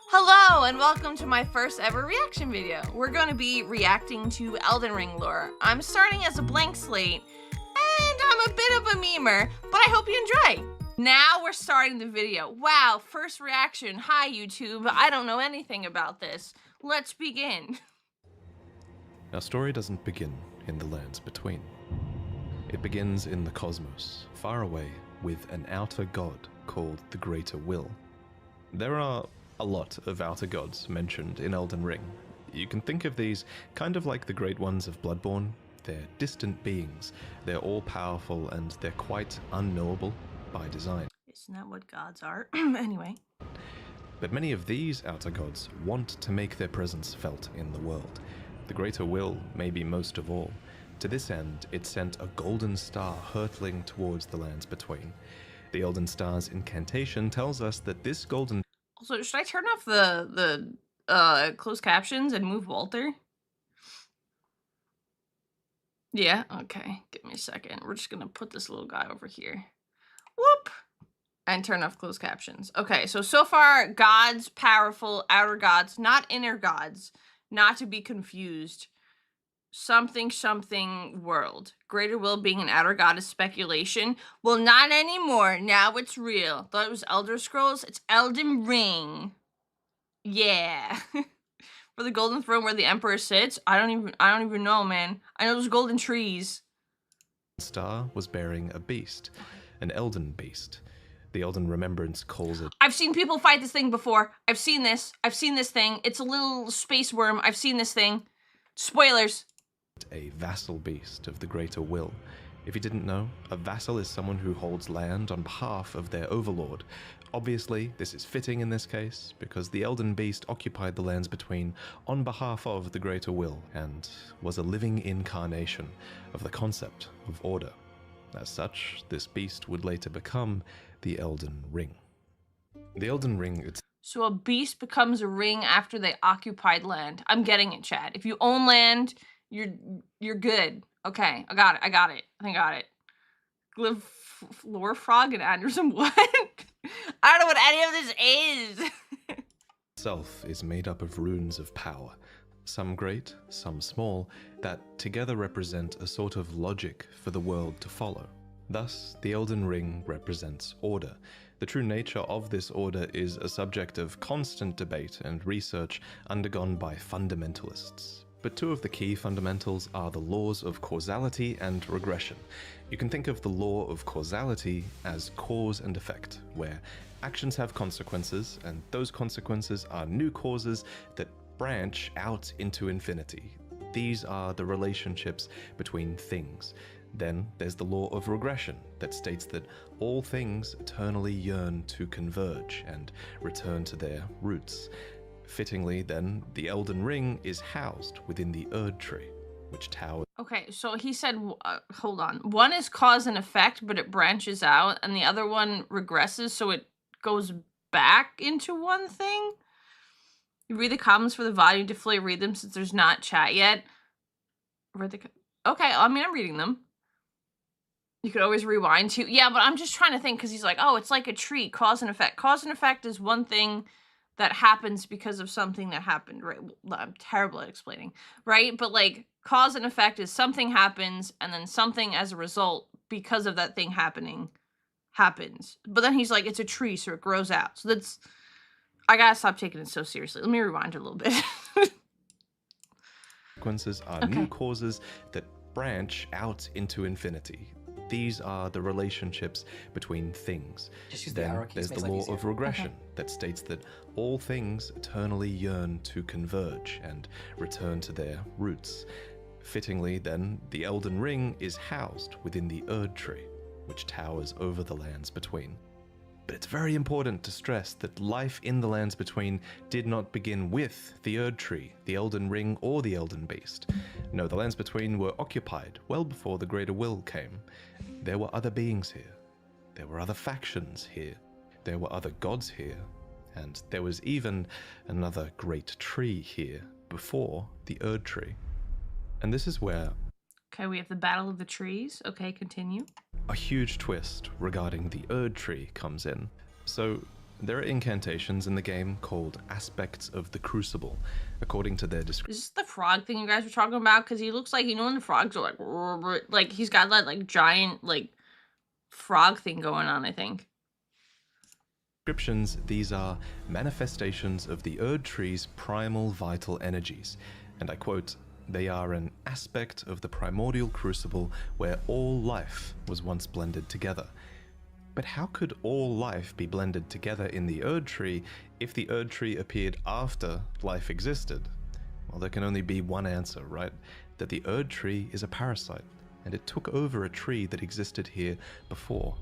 Hello and welcome to my first ever reaction video. We're going to be reacting to Elden Ring lore. I'm starting as a blank slate and I'm a bit of a memer, but I hope you enjoy. Now we're starting the video. Wow, first reaction. Hi YouTube, I don't know anything about this. Let's begin. Our story doesn't begin in the lands between. It begins in the cosmos, far away, with an outer god called the Greater Will. There are a lot of outer gods mentioned in Elden Ring. You can think of these kind of like the Great Ones of Bloodborne. They're distant beings, they're all-powerful, and they're quite unknowable by design. Isn't that what gods are? Anyway. But many of these outer gods want to make their presence felt in the world. The Greater Will, maybe most of all. To this end, it sent a golden star hurtling towards the lands between. The Elden Star's incantation tells us that this golden... Also, should I turn off the closed captions and move Walter? Yeah, okay. Give me a second. We're just gonna put this little guy over here. Whoop! And turn off closed captions. Okay, so far, gods, powerful, outer gods, not inner gods. Not to be confused. Something world. Greater Will being an outer god is speculation. Well, not anymore. Now it's real. Thought it was Elder Scrolls. It's Elden Ring. Yeah. For the golden throne where the emperor sits. I don't even know, man. I know there's golden trees. Star was bearing a beast, an Elden beast. The Elden Remembrance calls it... I've seen people fight this thing before. I've seen this thing. It's a little space worm. I've seen this thing. Spoilers. A vassal beast of the Greater Will. If you didn't know, a vassal is someone who holds land on behalf of their overlord. Obviously, this is fitting in this case, because the Elden Beast occupied the lands between on behalf of the Greater Will, and was a living incarnation of the concept of order. As such, this beast would later become the Elden Ring. The Elden Ring... So a beast becomes a ring after they occupied land. I'm getting it, Chad. If you own land... You're good. Okay, I got it. I think I got it. Glyph, lore frog and Anderson. What? I don't know what any of this is. Itself is made up of runes of power, some great, some small, that together represent a sort of logic for the world to follow. Thus, the Elden Ring represents order. The true nature of this order is a subject of constant debate and research undergone by fundamentalists. But two of the key fundamentals are the laws of causality and regression. You can think of the law of causality as cause and effect, where actions have consequences, and those consequences are new causes that branch out into infinity. These are the relationships between things. Then there's the law of regression that states that all things eternally yearn to converge and return to their roots. Fittingly, then, the Elden Ring is housed within the Erdtree, which towers... Okay, so he said, hold on. One is cause and effect, but it branches out, and the other one regresses, so it goes back into one thing? You read the comments for the volume to fully read them since there's not chat yet. Okay, I mean, I'm reading them. You could always rewind to... Yeah, but I'm just trying to think, because he's like, oh, it's like a tree, cause and effect. Cause and effect is one thing that happens because of something that happened, right? I'm terrible at explaining, right? But like cause and effect is something happens and then something as a result because of that thing happening happens. But then he's like, it's a tree, so it grows out. So that's, I gotta stop taking it so seriously. Let me rewind it a little bit. Consequences are new causes that branch out into infinity. These are the relationships between things. Then there's the law of regression that states that all things eternally yearn to converge and return to their roots. Fittingly, then, the Elden Ring is housed within the Erdtree, which towers over the lands between. But it's very important to stress that life in the lands between did not begin with the Erdtree, the Elden Ring, or the Elden Beast. No, the lands between were occupied well before the Greater Will came. There were other beings here. There were other factions here. There were other gods here. And there was even another great tree here before the Erdtree. And this is where... Okay, we have the Battle of the Trees. Okay, continue. A huge twist regarding the Erdtree comes in. So There are incantations in the game called aspects of the crucible, according to their description. Is this the frog thing you guys were talking about? Because he looks like, you know, when the frogs are like he's got that like giant like frog thing going on, I think. Descriptions, these are manifestations of the Erdtree's primal vital energies, and I quote, "They are an aspect of the primordial crucible where all life was once blended together." But how could all life be blended together in the Erdtree if the Erdtree appeared after life existed? Well, there can only be one answer, right? That the Erdtree is a parasite, and it took over a tree that existed here before.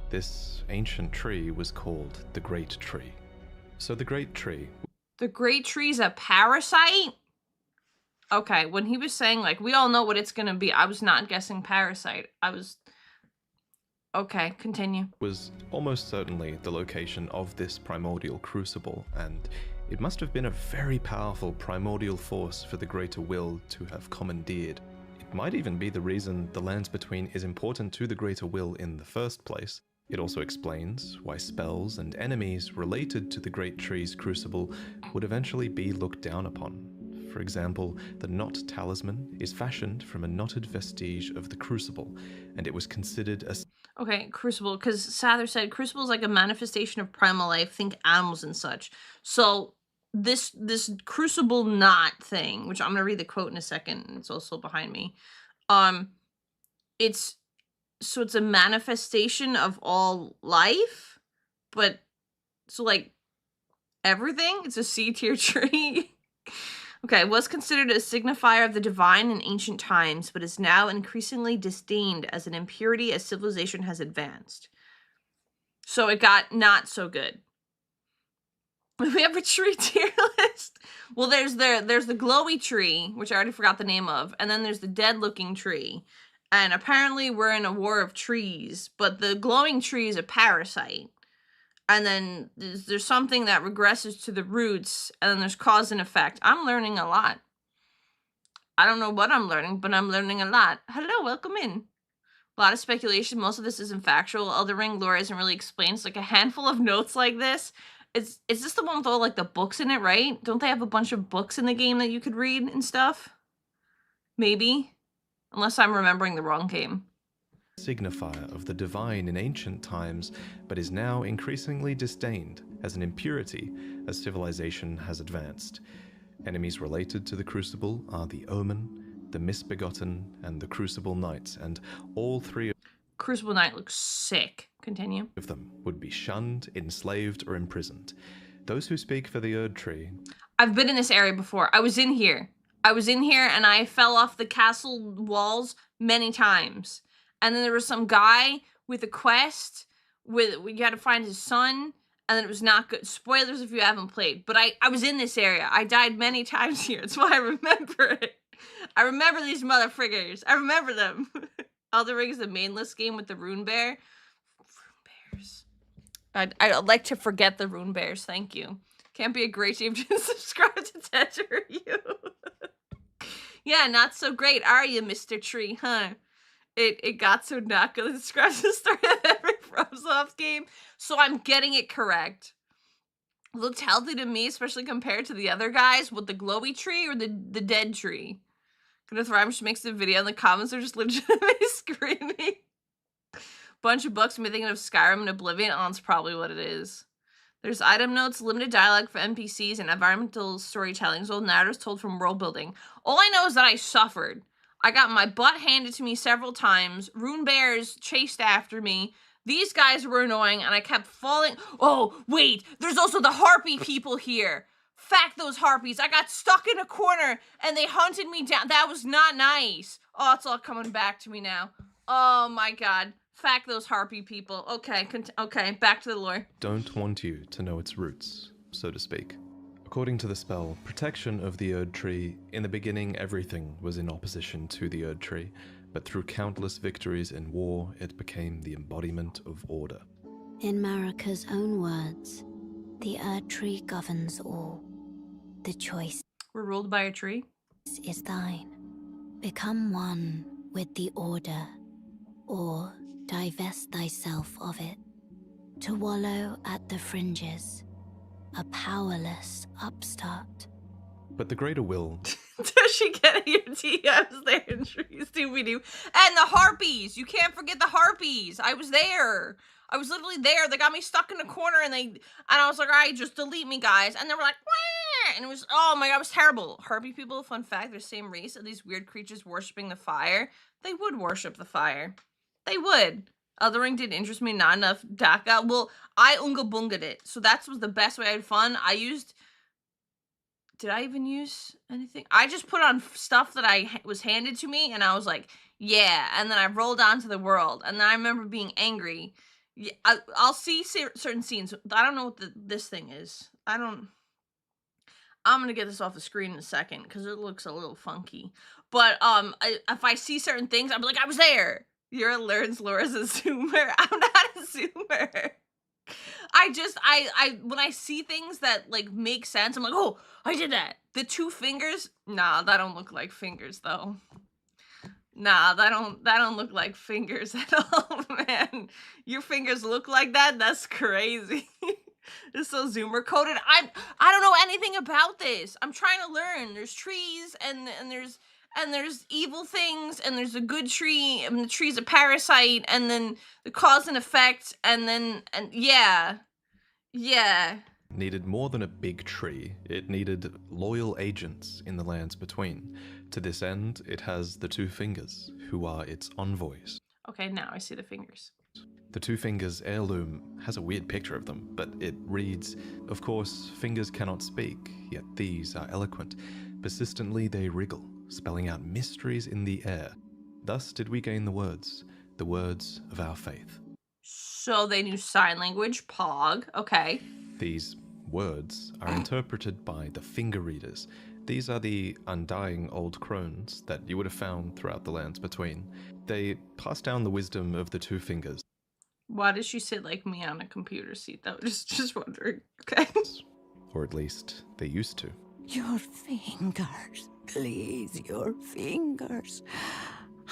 This ancient tree was called the Great Tree. So the Great Tree... The Great Tree's a parasite? Okay, when he was saying, like, we all know what it's gonna be, I was not guessing parasite. I was... Okay, continue. Was almost certainly the location of this primordial crucible, and it must have been a very powerful primordial force for the Greater Will to have commandeered. It might even be the reason the Lands Between is important to the Greater Will in the first place. It also explains why spells and enemies related to the Great Tree's crucible would eventually be looked down upon. For example, the Knot Talisman is fashioned from a knotted vestige of the crucible, and it was considered a... Okay, crucible, because Sather said crucible is like a manifestation of primal life, think animals and such. So this crucible knot thing, which I'm gonna read the quote in a second, and it's also behind me. It's a manifestation of all life, but so like everything. It's a C tier tree. Okay, was considered a signifier of the divine in ancient times, but is now increasingly disdained as an impurity as civilization has advanced. So it got not so good. We have a tree tier list. Well, there's the glowy tree, which I already forgot the name of, and then there's the dead-looking tree. And apparently we're in a war of trees, but the glowing tree is a parasite. And then there's something that regresses to the roots, and then there's cause and effect. I'm learning a lot. I don't know what I'm learning, but I'm learning a lot. Hello, welcome in. A lot of speculation. Most of this isn't factual. Elden Ring lore isn't really explained. It's like a handful of notes like this. Is this the one with all like the books in it, right? Don't they have a bunch of books in the game that you could read and stuff? Maybe. Unless I'm remembering the wrong game. Signifier of the divine in ancient times, but is now increasingly disdained as an impurity as civilization has advanced. Enemies related to the Crucible are the Omen, the Misbegotten, and the Crucible Knights, and all three Crucible Knight looks sick. Continue. of them would be shunned, enslaved, or imprisoned. Those who speak for the Erdtree... I've been in this area before. I was in here and I fell off the castle walls many times. And then there was some guy with a quest with we had to find his son, and then it was not good. Spoilers if you haven't played, but I was in this area. I died many times here. That's why I remember it. I remember these motherfriggers. I remember them. Elden Ring is the mainless game with the rune bear. Rune bears. I'd like to forget the rune bears. Thank you. Can't be a great game to subscribe to Tether Review. Yeah, not so great, are you, Mr. Tree, huh? It got so not good. It describes the story of every FromSoft game, so I'm getting it correct. Looked healthy to me, especially compared to the other guys. With the glowy tree or the dead tree? Gonna Thrive just makes the video, and the comments are just legitimately screaming. Bunch of books, me thinking of Skyrim and Oblivion. Oh, that's probably what it is. There's item notes, limited dialogue for NPCs, and environmental storytelling. Old narratives told from world building. All I know is that I suffered. I got my butt handed to me several times. Rune bears chased after me. These guys were annoying, and I kept falling. Oh, wait, there's also the harpy people here. Fact those harpies. I got stuck in a corner, and they hunted me down. That was not nice. Oh, it's all coming back to me now. Oh, my God. Fact those harpy people. Okay, okay, back to the lore. Don't want you to know its roots, so to speak. According to the spell, Protection of the Erdtree, in the beginning everything was in opposition to the Erdtree, but through countless victories in war, it became the embodiment of order. In Marika's own words, the Erdtree governs all. The choice We're ruled by a tree? Is thine. Become one with the order, or divest thyself of it. to wallow at the fringes, a powerless upstart. But the greater will, Does she get your DMs there in trees? Doo-be-doo. And the harpies! You can't forget the harpies! I was there! I was literally there. They got me stuck in a corner and I was like, alright, just delete me, guys. And they were like, wah! And it was, oh my god, it was terrible. Harpy people, fun fact, they're the same race of these weird creatures worshipping the fire. They would worship the fire. They would. Othering didn't interest me, not enough. Daka, well, I unga bunga'd it. So that was the best way I had fun. Did I even use anything? I just put on stuff that was handed to me, and I was like, yeah. And then I rolled onto the world, and then I remember being angry. Yeah, I'll see certain scenes. I don't know what this thing is. I'm gonna get this off the screen in a second because it looks a little funky. But if I see certain things, I'm like, I was there. You're learns Laura's a zoomer. I'm not a zoomer. I when I see things that like make sense, I'm like, oh, I did that. The 2 fingers, nah, that don't look like fingers though. Nah, that don't look like fingers at all, man. Your fingers look like that? That's crazy. It's so zoomer coded. I don't know anything about this. I'm trying to learn. There's trees and there's evil things, and there's a good tree, and the tree's a parasite, and then the cause and effect, and yeah. needed more than a big tree. It needed loyal agents in the lands between. To this end, it has the 2 fingers, who are its envoys. Okay, now I see the fingers. The 2 fingers heirloom has a weird picture of them, but it reads, of course, fingers cannot speak, yet these are eloquent. Persistently they wriggle, spelling out mysteries in the air. Thus did we gain the words of our faith. So they knew sign language, Pog, okay. These words are interpreted by the finger readers. These are the undying old crones that you would have found throughout the lands between. They pass down the wisdom of the 2 fingers. Why does she sit like me on a computer seat though? Just wondering, okay. Or at least they used to. Your fingers, please, your fingers.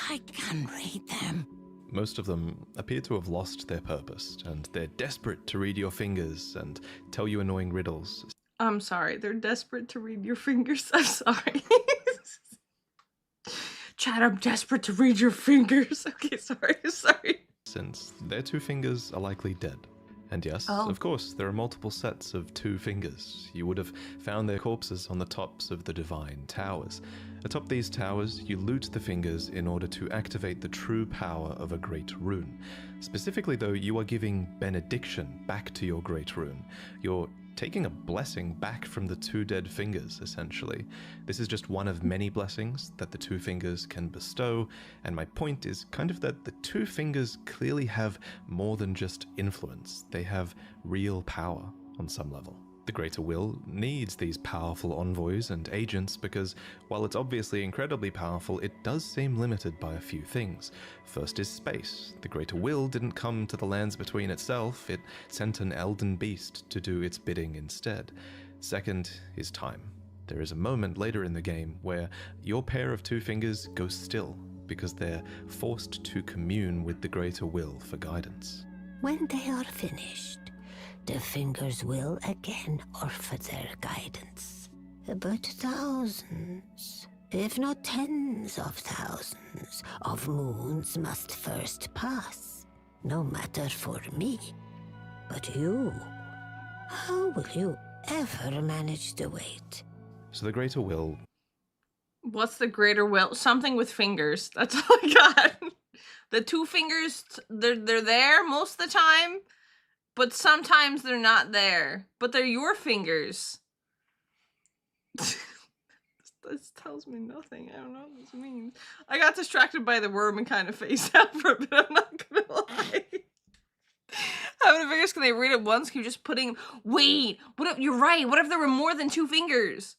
I can read them. Most of them appear to have lost their purpose, and they're desperate to read your fingers and tell you annoying riddles. I'm sorry, they're desperate to read your fingers. I'm sorry. Chad, I'm desperate to read your fingers. Okay, sorry. Since their 2 fingers are likely dead. And yes, of course, there are multiple sets of 2 fingers. You would have found their corpses on the tops of the divine towers. Atop these towers, you loot the fingers in order to activate the true power of a great rune. Specifically though, you are giving benediction back to your great rune. You're taking a blessing back from the 2 dead fingers, essentially. This is just one of many blessings that the 2 fingers can bestow, and my point is kind of that the 2 fingers clearly have more than just influence. They have real power on some level. The Greater Will needs these powerful envoys and agents because, while it's obviously incredibly powerful, it does seem limited by a few things. First is space. The Greater Will didn't come to the lands between itself, it sent an Elden beast to do its bidding instead. Second is time. There is a moment later in the game where your pair of 2 fingers go still because they're forced to commune with the Greater Will for guidance. When they are finished, the fingers will again offer their guidance. But thousands, if not tens of thousands, of moons must first pass. No matter for me. But you, how will you ever manage to wait? So the Greater Will... What's the Greater Will? Something with fingers. That's all I got. The 2 fingers, they're there most of the time. But sometimes they're not there. But they're your fingers. This tells me nothing. I don't know what this means. I got distracted by the worm and kind of phased out for a bit. I'm not gonna lie. How many fingers can they read at once? Can you just putting... Wait! What if... You're right. What if there were more than 2 fingers?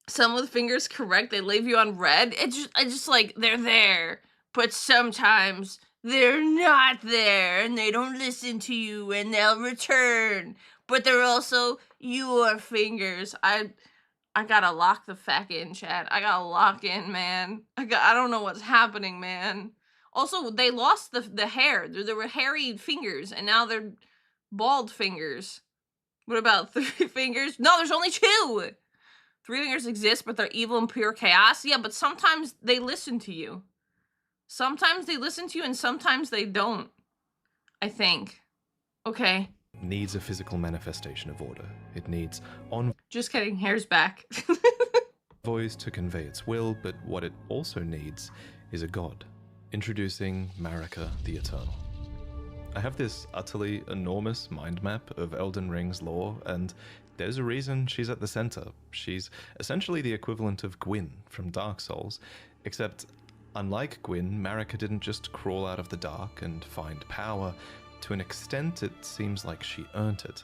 Some of the fingers correct. They leave you on red. I just like, they're there. But sometimes... they're not there, and they don't listen to you, and they'll return. But they're also your fingers. I gotta lock the feck in, chat. I gotta lock in, man. I don't know what's happening, man. Also, they lost the hair. There were hairy fingers, and now they're Bald fingers. What about 3 fingers? No, there's only 2! 3 fingers exist, but they're evil and pure chaos. Yeah, but sometimes they listen to you. Sometimes they listen to you and sometimes they don't. I think. Okay. Needs a physical manifestation of order. It needs Just kidding, hair's back. envoys to convey its will, but what it also needs is a god. Introducing Marika the Eternal. I have this utterly enormous mind map of Elden Ring's lore, and there's a reason she's at the center. She's essentially the equivalent of Gwyn from Dark Souls, except unlike Gwyn, Marika didn't just crawl out of the dark and find power. To an extent, it seems like she earned it.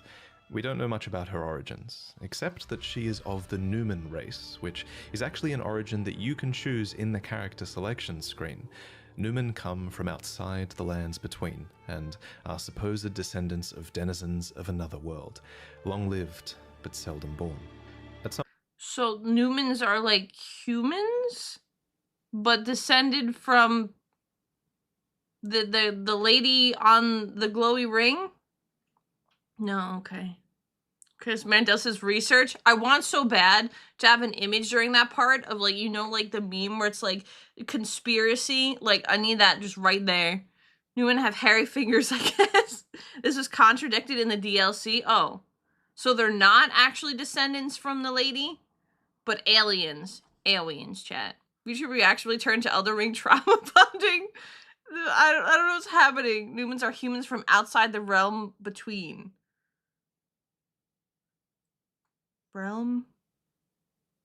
We don't know much about her origins, except that she is of the Numen race, which is actually an origin that you can choose in the character selection screen. Numen come from outside the lands between, and are supposed descendants of denizens of another world, long-lived but seldom born. So Numens are like humans, but descended from the lady on the glowy ring? No, okay. Chris Mandel says research. I want so bad to have an image during that part of, like, you know, like the meme where it's like conspiracy. Like, I need that just right there. Newman have hairy fingers, I guess. This is contradicted in the DLC. Oh, so they're not actually descendants from the lady, but aliens. Aliens, chat. Vtuber React really turned to Elden Ring trauma bonding. I don't know what's happening. Numens are humans from outside the realm between. Realm?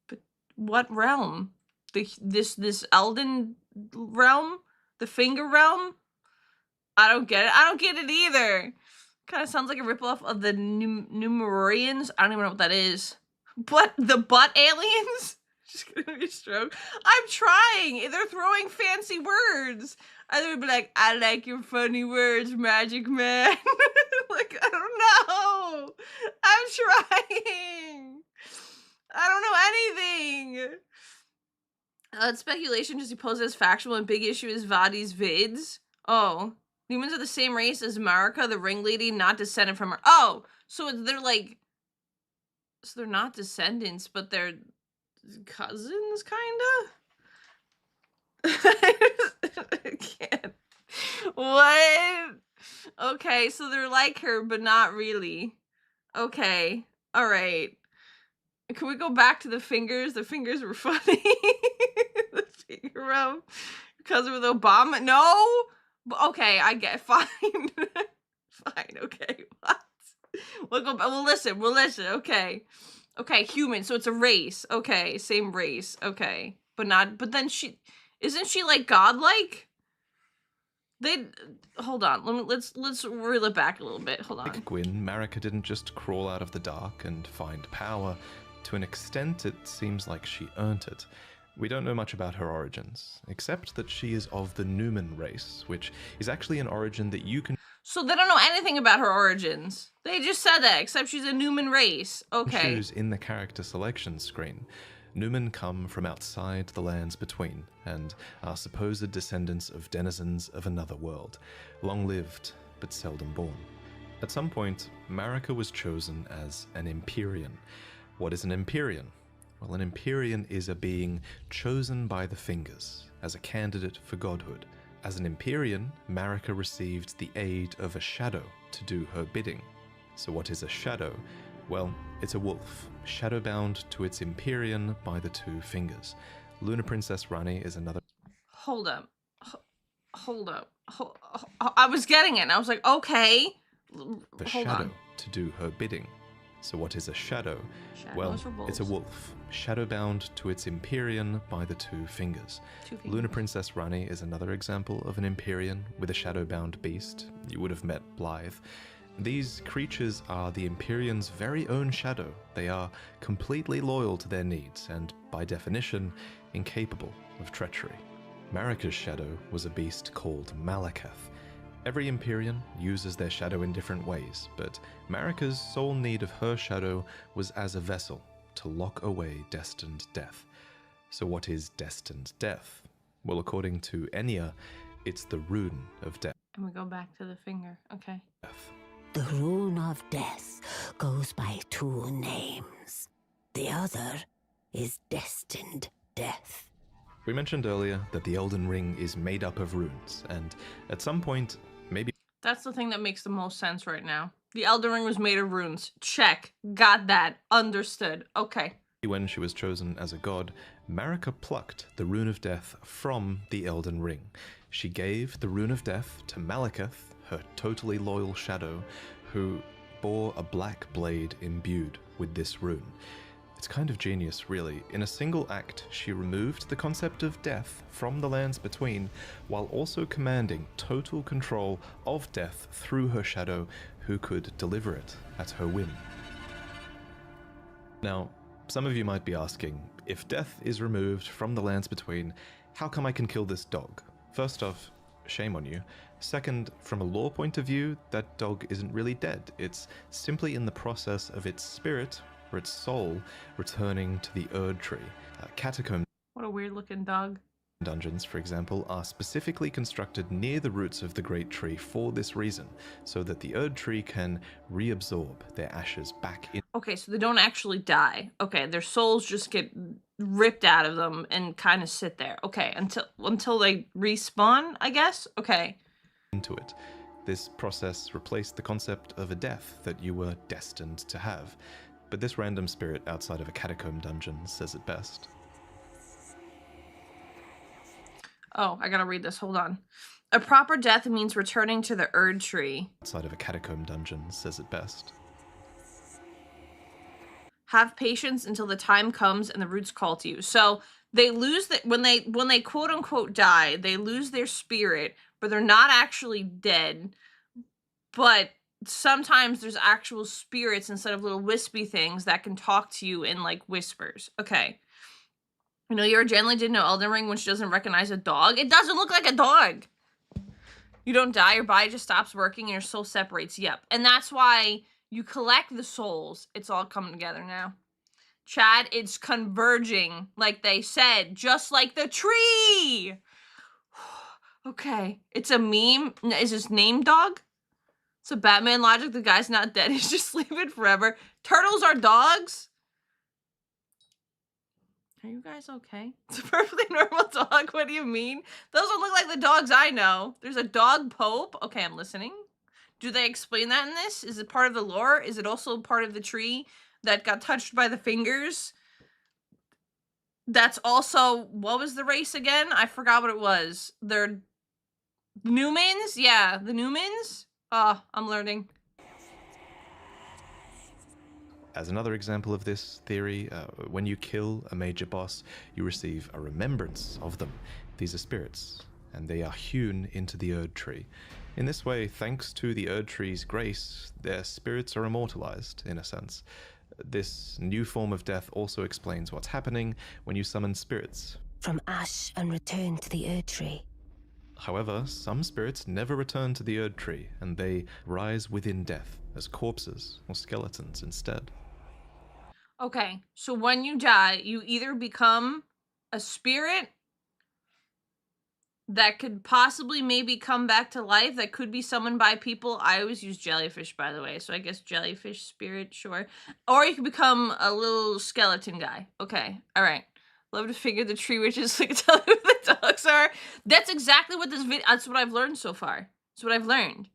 But what realm? This Elden realm? The finger realm? I don't get it. I don't get it either. Kind of sounds like a ripoff of the Numerorians. I don't even know what that is. But the butt aliens? Just gonna be a stroke. I'm trying. They're throwing fancy words. I would be like, I like your funny words, Magic Man. Like, I don't know. I'm trying. I don't know anything. It's speculation just he poses as factual and big issue is Vadi's vids. Oh. Humans are the same race as Marika, the ringleader, not descended from her. Oh! So they're like... So they're not descendants, but they're cousins, kinda? I can't. What? Okay, so they're like her, but not really. Okay. Alright. Can we go back to the fingers? The fingers were funny. The finger rub. Because with Obama? No? Okay, I get fine. Fine, okay. What? We'll listen, okay. Okay, human, so it's a race. Okay, same race. Okay. But then isn't she like godlike? Hold on. Let's reel it back a little bit. Hold on. Like Gwyn, Marika didn't just crawl out of the dark and find power. To an extent, it seems like she earned it. We don't know much about her origins, except that she is of the Numen race, which is actually an origin that you can So they don't know anything about her origins. They just said that, except she's a Numen race. Okay. choose in the character selection screen. Numen come from outside the lands between, and are supposed descendants of denizens of another world, long-lived but seldom born. At some point, Marika was chosen as an Empyrean. What is an Empyrean? Well, an Empyrean is a being chosen by the fingers as a candidate for godhood. As an Empyrean, Marika received the aid of a shadow to do her bidding. So what is a shadow? Well, it's a wolf, shadow-bound to its Empyrean by the 2 fingers. Lunar Princess Rani is another... Hold up. Hold up. I was getting it, and I was like, okay. The Hold shadow on. to do her bidding. So what is a shadow? Well, Shadows or it's a wolves? wolf, shadow-bound to its Empyrean by the 2 fingers. 2 fingers. Lunar Princess Rani is another example of an Empyrean with a shadow-bound beast. You would have met Blythe. These creatures are the Empyrean's very own shadow. They are completely loyal to their needs and, by definition, incapable of treachery. Marika's shadow was a beast called Malakath. Every Empyrean uses their shadow in different ways, but Marika's sole need of her shadow was as a vessel to lock away destined death. So what is destined death? Well, according to Enya, it's the rune of death. And we go back to the finger. Okay. The rune of death goes by 2 names. The other is destined death. We mentioned earlier that the Elden Ring is made up of runes, and at some point, maybe That's the thing that makes the most sense right now. The Elden Ring was made of runes. Check. Got that. Understood. Okay. when she was chosen as a god, Marika plucked the Rune of Death from the Elden Ring. She gave the Rune of Death to Malekith, her totally loyal shadow, who bore a black blade imbued with this rune. It's kind of genius, really. In a single act, she removed the concept of death from the lands between, while also commanding total control of death through her shadow, who could deliver it at her whim. Now, some of you might be asking, if death is removed from the lands between, how come I can kill this dog? First off, shame on you. Second, from a lore point of view, that dog isn't really dead. It's simply in the process of its spirit, or its soul, returning to the Erdtree. Catacomb What a weird looking dog. dungeons, for example, are specifically constructed near the roots of the Great Tree for this reason, so that the Erdtree can reabsorb their ashes back in. Okay, so they don't actually die. Okay, their souls just get ripped out of them and kind of sit there. Okay, until they respawn, I guess? Okay. Into it. This process replaced the concept of a death that you were destined to have. But this random spirit outside of a catacomb dungeon says it best. Oh, I gotta read this. Hold on. A proper death means returning to the Erdtree. Outside of a catacomb dungeon says it best. Have patience until the time comes and the roots call to you. So they lose that when they quote unquote die, they lose their spirit, but they're not actually dead. But sometimes there's actual spirits instead of little wispy things that can talk to you in like whispers. Okay. I know you generally didn't know Elden Ring when she doesn't recognize a dog. It doesn't look like a dog. You don't die, your body just stops working and your soul separates. Yep. And that's why you collect the souls. It's all coming together now. Chad, it's converging, like they said, just like the tree. Okay. It's a meme. Is his name dog? So Batman logic, the guy's not dead, he's just sleeping forever. Turtles are dogs? Are you guys okay? It's a perfectly normal dog, what do you mean? Those don't look like the dogs I know. There's a dog pope. Okay, I'm listening. Do they explain that in this? Is it part of the lore? Is it also part of the tree that got touched by the fingers? That's also, what was the race again? I forgot what it was. They're Newmans? Yeah, the Newmans? Oh, I'm learning. As another example of this theory, when you kill a major boss, you receive a remembrance of them. These are spirits, and they are hewn into the Erdtree. In this way, thanks to the Erdtree's grace, their spirits are immortalized, in a sense. This new form of death also explains what's happening when you summon spirits. From ash and return to the Erdtree. However, some spirits never return to the Erdtree, and they rise within death as corpses or skeletons instead. Okay, so when you die, you either become a spirit that could possibly maybe come back to life, that could be summoned by people. I always use jellyfish, by the way, so I guess jellyfish spirit, sure. Or you could become a little skeleton guy. Okay, all right. Love to figure the tree witches so I can tell you who the dogs are. That's exactly what this video, that's what I've learned so far. That's what I've learned.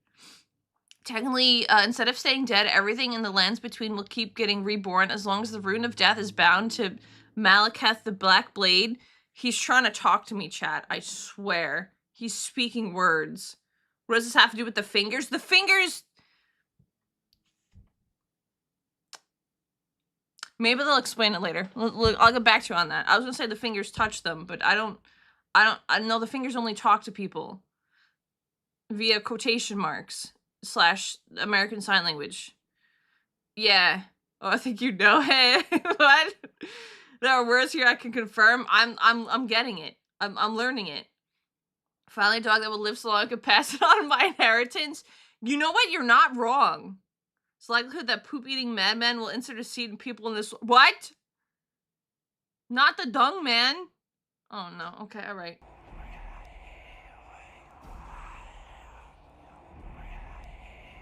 Technically, instead of staying dead, everything in the lands between will keep getting reborn as long as the Rune of Death is bound to Malekith the Black Blade. He's trying to talk to me, chat. I swear. He's speaking words. What does this have to do with the fingers? The fingers... Maybe they'll explain it later. I'll get back to you on that. I was gonna say the fingers touch them, but I know the fingers only talk to people via quotation marks / American Sign Language. Yeah. Oh, I think you know. Hey, what? There are words here I can confirm. I'm getting it. I'm learning it. Finally, a dog that will live so long I could pass it on in my inheritance. You know what? You're not wrong. It's likelihood that poop-eating madman will insert a seed in people in this... What? Not the dung man. Oh, no. Okay, all right.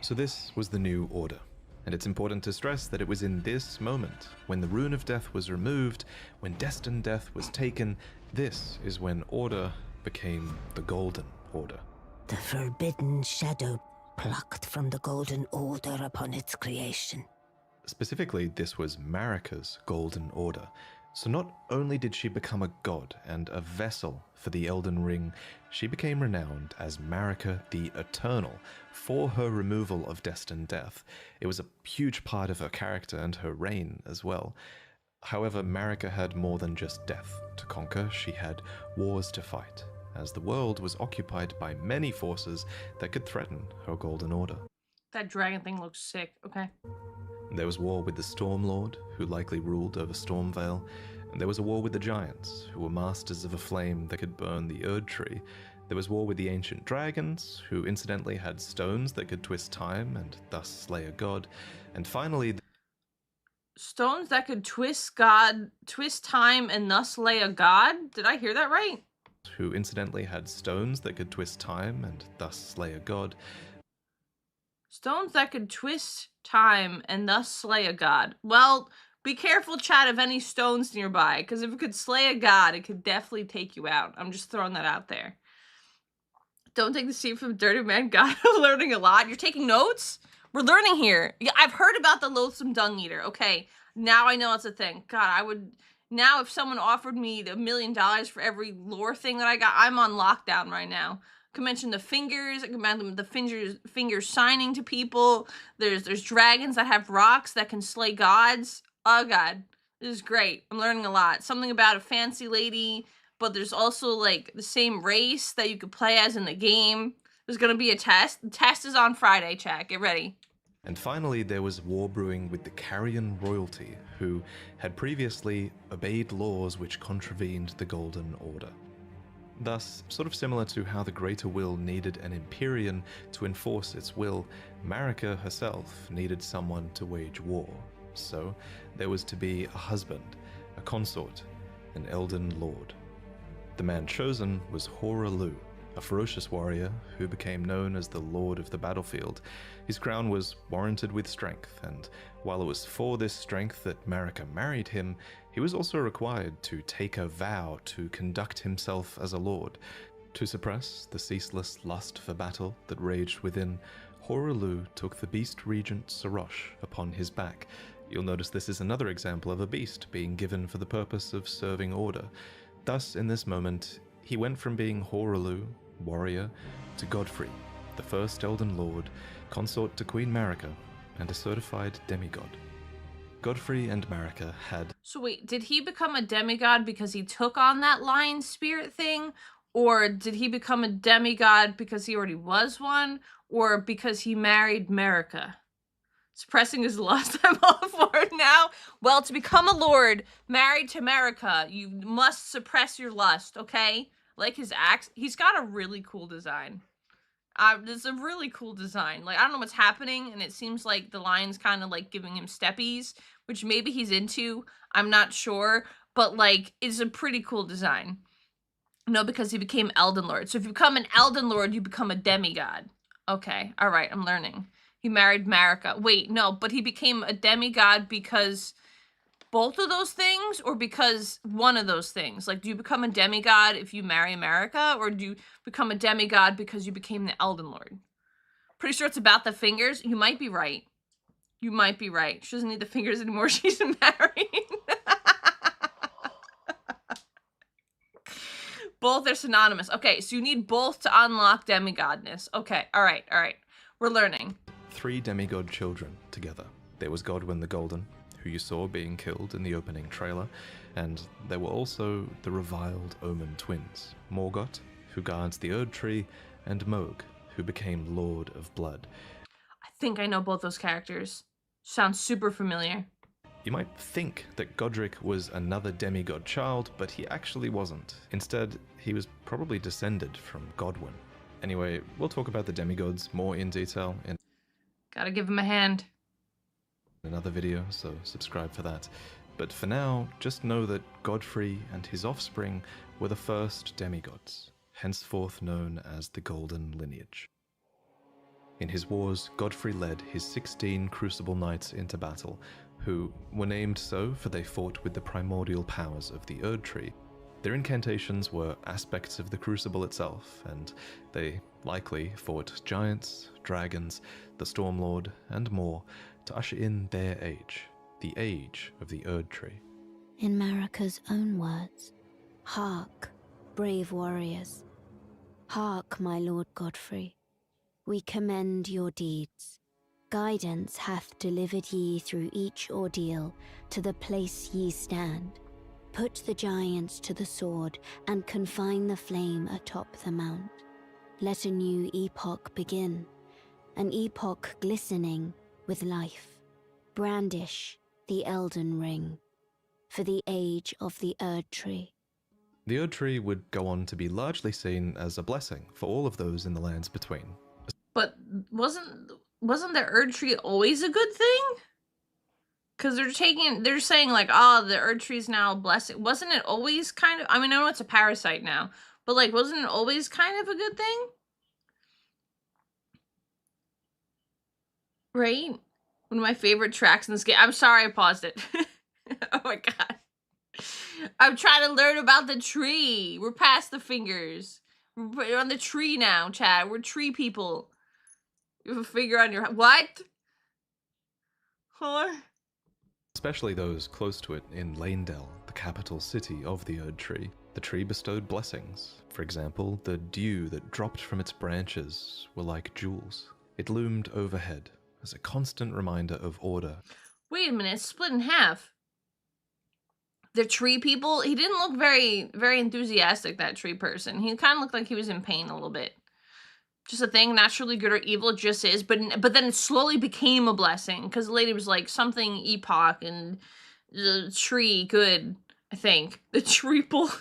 So this was the new order. And it's important to stress that it was in this moment, when the Rune of Death was removed, when Destined Death was taken, this is when Order became the Golden Order. The forbidden shadow plucked from the Golden Order upon its creation. Specifically, this was Marika's Golden Order. So not only did she become a god and a vessel for the Elden Ring, she became renowned as Marika the Eternal for her removal of Destined Death. It was a huge part of her character and her reign as well. However, Marika had more than just death to conquer. She had wars to fight, as the world was occupied by many forces that could threaten her Golden Order. That dragon thing looks sick. Okay. There was war with the Storm Lord, who likely ruled over Stormvale, and there was a war with the Giants, who were masters of a flame that could burn the Erdtree. There was war with the Ancient Dragons, who incidentally had stones that could twist time and thus slay a god. And finally, Stones that could twist time and thus slay a god? Did I hear that right? who incidentally had stones that could twist time and thus slay a god. Stones that could twist time and thus slay a god. Well, be careful, chat, of any stones nearby, because if it could slay a god, it could definitely take you out. I'm just throwing that out there. Don't take the seat from Dirty Man God. I'm learning a lot. You're taking notes? We're learning here. Yeah, I've heard about the loathsome dung eater. Okay, now I know it's a thing. God, I would... Now, if someone offered me $1 million for every lore thing that I got, I'm on lockdown right now. I can mention the fingers. I can mention the fingers signing to people. There's dragons that have rocks that can slay gods. Oh god, this is great. I'm learning a lot. Something about a fancy lady, but there's also like the same race that you could play as in the game. There's gonna be a test. The test is on Friday, chat. Get ready. And finally, there was war brewing with the Carrion royalty, who had previously obeyed laws which contravened the Golden Order. Thus, sort of similar to how the Greater Will needed an Empyrean to enforce its will, Marika herself needed someone to wage war. So, there was to be a husband, a consort, an Elden Lord. The man chosen was Hoarah, a ferocious warrior who became known as the Lord of the Battlefield. His crown was warranted with strength, and while it was for this strength that Marika married him, he was also required to take a vow to conduct himself as a lord. To suppress the ceaseless lust for battle that raged within, Hoarah took the beast regent Sarosh upon his back. You'll notice this is another example of a beast being given for the purpose of serving order. Thus, in this moment, he went from being Hoarah, warrior, to Godfrey, the first Elden Lord, consort to Queen Marika, and a certified demigod. Godfrey and Marika had... So wait, did he become a demigod because he took on that lion spirit thing? Or did he become a demigod because he already was one? Or because he married Marika? Suppressing his lust, I'm all for it now. Well, to become a lord married to Marika, you must suppress your lust, okay? Like his axe, he's got a really cool design. It's a really cool design. Like, I don't know what's happening, and it seems like the lion's kind of like giving him steppies, which maybe he's into. I'm not sure, but like, it's a pretty cool design. No, because he became Elden Lord. So if you become an Elden Lord, you become a demigod. Okay, all right, I'm learning. He married Marika. Wait, no, but he became a demigod because both of those things, or because one of those things? Like, do you become a demigod if you marry Marika, or do you become a demigod because you became the Elden Lord? Pretty sure it's about the fingers. You might be right. You might be right. She doesn't need the fingers anymore. She's married. Both are synonymous. Okay, so you need both to unlock demigodness. Okay, all right, all right. We're learning. 3 demigod children together. There was Godwyn the Golden, who you saw being killed in the opening trailer, and there were also the reviled Omen twins, Morgoth, who guards the Erdtree, and Mohg, who became Lord of Blood. I think I know both those characters. Sounds super familiar. You might think that Godric was another demigod child, but he actually wasn't. Instead, he was probably descended from Godwyn. Anyway, we'll talk about the demigods more in detail in Gotta give him a hand. another video, so subscribe for that. But for now, just know that Godfrey and his offspring were the first demigods, henceforth known as the Golden Lineage. In his wars, Godfrey led his 16 Crucible Knights into battle, who were named so for they fought with the primordial powers of the Erdtree. Their incantations were aspects of the Crucible itself, and they likely fought giants, dragons, the Stormlord, and more to usher in their age, the age of the Erdtree. In Marika's own words, "Hark, brave warriors. Hark, my Lord Godfrey. We commend your deeds. Guidance hath delivered ye through each ordeal to the place ye stand. Put the giants to the sword and confine the flame atop the mount. Let a new epoch begin, an epoch glistening with life. Brandish the Elden ring for the age of the Erdtree." The Erdtree would go on to be largely seen as a blessing for all of those in the lands between. But wasn't the Erdtree always a good thing? Because they're saying like, oh, the Erdtree's now a blessing. Wasn't it always kind of, I mean, I know it's a parasite now, but like, wasn't it always kind of a good thing? Right? One of my favorite tracks in this game. I'm sorry I paused it. Oh my god. I'm trying to learn about the tree. We're past the fingers. We're on the tree now, Chad. We're tree people. You have a finger on your... What? Huh? Especially those close to it in Lanedell, the capital city of the Erdtree. The tree bestowed blessings. For example, the dew that dropped from its branches were like jewels. It loomed overhead as a constant reminder of order. Wait a minute, it's split in half. The tree people, he didn't look very enthusiastic, that tree person. He kind of looked like he was in pain a little bit. Just a thing, naturally good or evil, it just is. But then it slowly became a blessing, because the lady was like, something epoch and the tree good, I think. The treeple.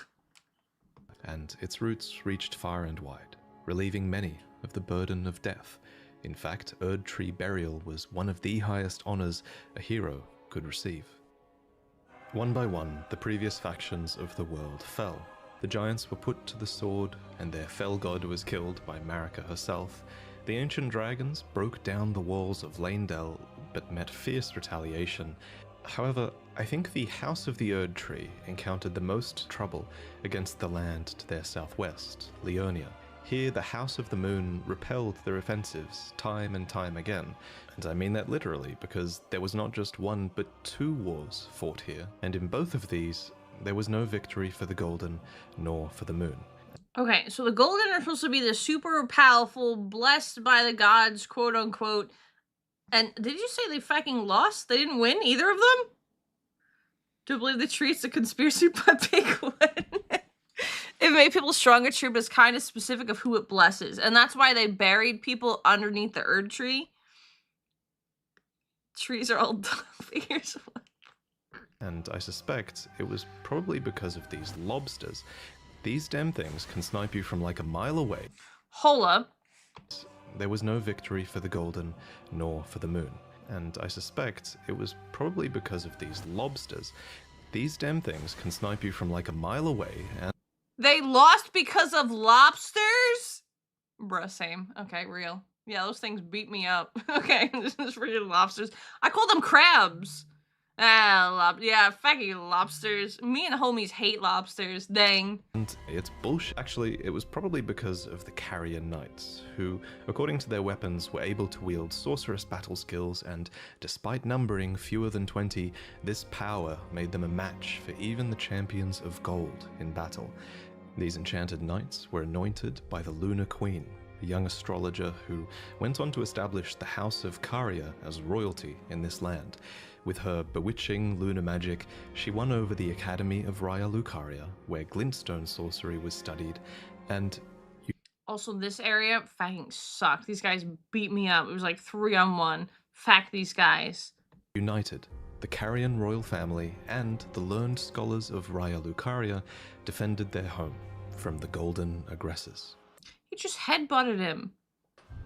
And its roots reached far and wide, relieving many of the burden of death. In fact, Erdtree burial was one of the highest honors a hero could receive. One by one, the previous factions of the world fell. The giants were put to the sword, and their fell god was killed by Marika herself. The ancient dragons broke down the walls of Lanedell, but met fierce retaliation. However, I think the House of the Erdtree encountered the most trouble against the land to their southwest, Leonia. Here, the House of the Moon repelled their offensives time and time again. And I mean that literally, because there was not just one, but 2 wars fought here. And in both of these, there was no victory for the Golden, nor for the Moon. Okay, so the Golden are supposed to be the super powerful, blessed by the gods, quote unquote. And did you say they fucking lost? They didn't win, either of them? Do you believe the tree is a conspiracy by Bigwood? It made people stronger tree, but it's kind of specific of who it blesses. And that's why they buried people underneath the Erdtree. Trees are all dumb figures. And I suspect it was probably because of these lobsters. These damn things can snipe you from like a mile away. Hold up. There was no victory for the Golden, nor for the Moon. And I suspect it was probably because of these lobsters. These damn things can snipe you from like a mile away, and They lost because of lobsters? Bruh, same. Okay, real. Yeah, those things beat me up. Okay, this is freaking lobsters. I call them crabs. Yeah, fucking lobsters. Me and the homies hate lobsters. Dang. And it's bullshit. Actually, it was probably because of the Carrier Knights, who, according to their weapons, were able to wield sorcerous battle skills, and despite numbering fewer than 20, this power made them a match for even the champions of gold in battle. These enchanted knights were anointed by the Lunar Queen, a young astrologer who went on to establish the House of Caria as royalty in this land. With her bewitching lunar magic, she won over the Academy of Raya Lucaria, where glintstone sorcery was studied, and Also, this area fucking sucked. These guys beat me up. It was like 3-on-1. Fact these guys. united. The Carian royal family and the learned scholars of Raya Lucaria defended their home from the golden aggressors. He just headbutted him.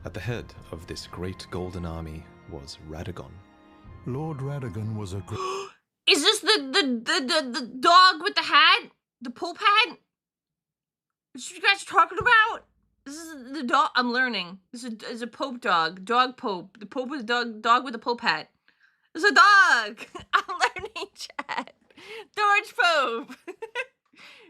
At the head of this great golden army was Radagon. Lord Radagon was a great... Is this the dog with the hat? The poop hat? Is what you guys are talking about? This is the dog. I'm learning. This is a Pope dog. Dog Pope. The Pope is a dog with a Pope hat. It's a dog. I'm learning, chat. George Pope.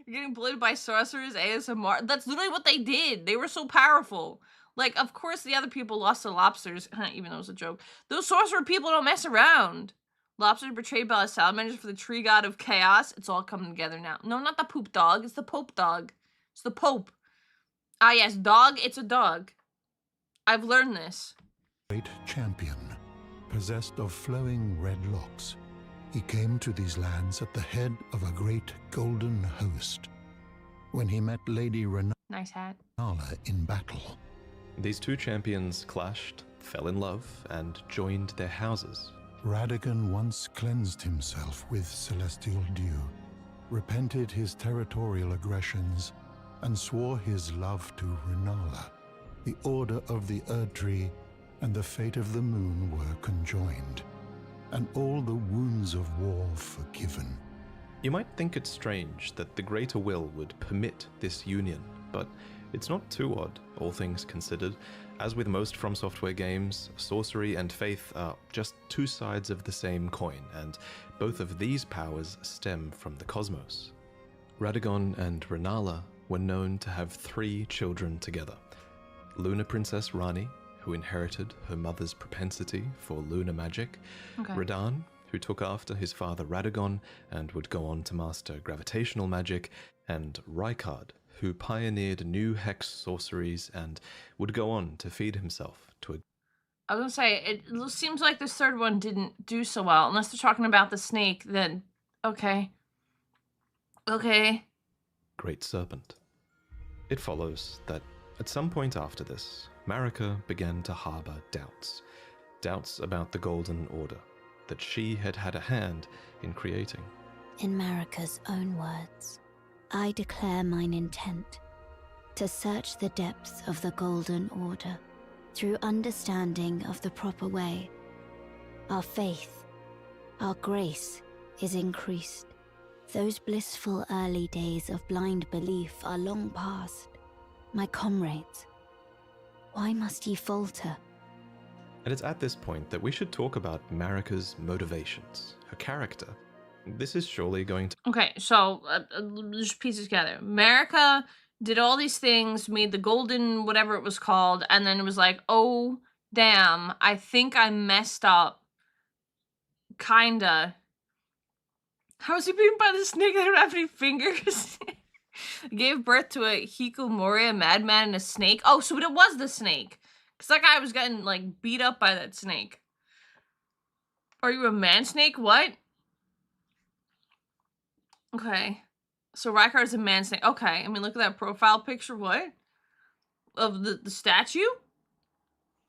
You're getting bullied by sorcerers, ASMR. That's literally what they did. They were so powerful. Like, of course, the other people lost to lobsters, even though it was a joke. Those sorcerer people don't mess around. Lobsters betrayed by the salamanders for the tree god of chaos. It's all coming together now. No, not the poop dog. It's the Pope dog. It's the Pope. Ah, yes, dog. It's a dog. I've learned this. Great champion, possessed of flowing red locks. He came to these lands at the head of a great golden host. When he met Lady Nice hat. Renala in battle, These two champions clashed, fell in love, and joined their houses. Radagon once cleansed himself with celestial dew, repented his territorial aggressions, and swore his love to Renala. The order of the Erdtree and the fate of the moon were conjoined, and all the wounds of war forgiven. You might think it strange that the Greater Will would permit this union, but it's not too odd, all things considered. As with most From Software games, sorcery and faith are just two sides of the same coin, and both of these powers stem from the cosmos. Radagon and Renala were known to have 3 children together. Lunar Princess Rani, who inherited her mother's propensity for lunar magic, Radan, who took after his father Radagon and would go on to master gravitational magic, and Rykard, who pioneered new hex sorceries and would go on to feed himself to a... I was gonna say, it seems like this third one didn't do so well. Unless they're talking about the snake, then okay. Okay. great serpent. It follows that at some point after this, Marika began to harbor doubts. Doubts about the Golden Order, that she had had a hand in creating. In Marika's own words, I declare mine intent to search the depths of the Golden Order through understanding of the proper way. Our faith, our grace is increased. Those blissful early days of blind belief are long past. My comrades, why must ye falter? And it's at this point that we should talk about Marika's motivations, her character. This is surely going to... Okay, so just piece it together. Marika did all these things, made the golden whatever it was called, and then it was like, oh, damn, I think I messed up. Kinda. How was he beaten by the snake? I don't have any fingers. Gave birth to a hikikomori, a madman, and a snake. Oh, so it was the snake. Because that guy was getting, like, beat up by that snake. Are you a man snake? What? Okay. So Rykard's a man snake. Okay. I mean, look at that profile picture. What? Of the statue?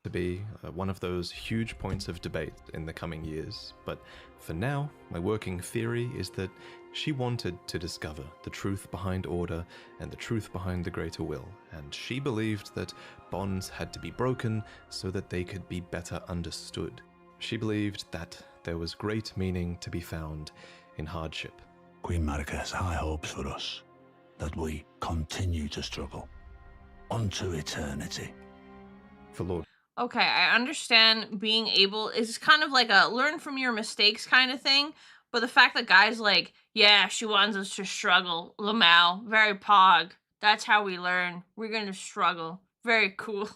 to be one of those huge points of debate in the coming years, but for now, my working theory is that she wanted to discover the truth behind order and the truth behind the greater will, and she believed that bonds had to be broken so that they could be better understood. She believed that there was great meaning to be found in hardship. Queen Marika has high hopes for us, that we continue to struggle, unto eternity. For Lord Okay, I understand being able is kind of like a learn from your mistakes kind of thing, but the fact that guys like, yeah, she wants us to struggle, Lamau, very pog. That's how we learn. We're gonna struggle. Very cool.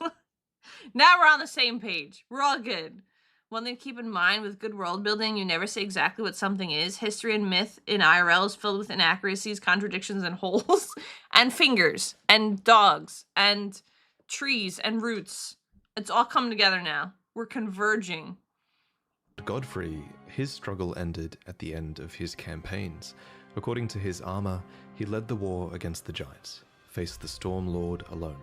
Now we're on the same page. We're all good. One thing to keep in mind with good world building, you never say exactly what something is. History and myth in IRL is filled with inaccuracies, contradictions, and holes, and fingers, and dogs, and trees, and roots. It's all come together now. We're converging. Godfrey, his struggle ended at the end of his campaigns. According to his armor, he led the war against the giants, faced the Storm Lord alone.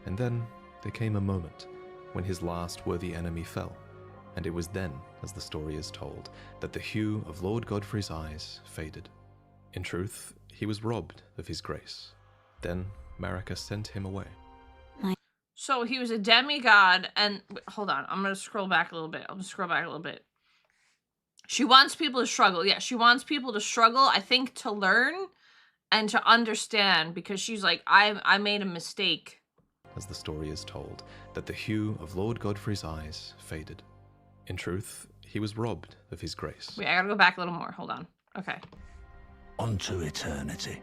And then there came a moment when his last worthy enemy fell. And it was then, as the story is told, that the hue of Lord Godfrey's eyes faded. In truth, he was robbed of his grace. Then Marika sent him away. So he was a demigod, and hold on, I'm gonna scroll back a little bit. I'll just scroll back a little bit. She wants people to struggle. Yeah, she wants people to struggle, I think, to learn and to understand, because she's like, I made a mistake. as the story is told, that the hue of Lord Godfrey's eyes faded. In truth, he was robbed of his grace. Wait, I gotta go back a little more. Hold on. Okay. Unto eternity.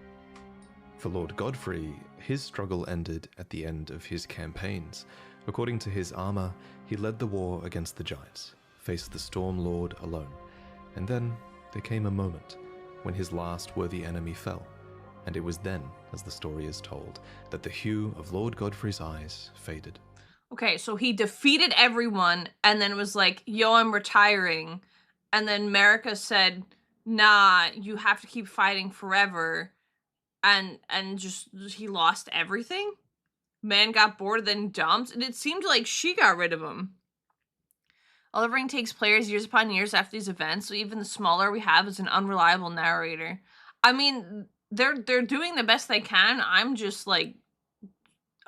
For Lord Godfrey, his struggle ended at the end of his campaigns. According to his armor, he led the war against the giants, faced the Storm Lord alone, and then there came a moment when his last worthy enemy fell, and it was then, as the story is told, that the hue of Lord Godfrey's eyes faded. Okay, so he defeated everyone and then was like, yo, I'm retiring. And then Marika said, nah, you have to keep fighting forever. And just, he lost everything? Man got bored, then dumped, and it seemed like she got rid of him. Elden Ring takes players years upon years after these events, so even the smaller we have is an unreliable narrator. I mean, they're doing the best they can. I'm just like,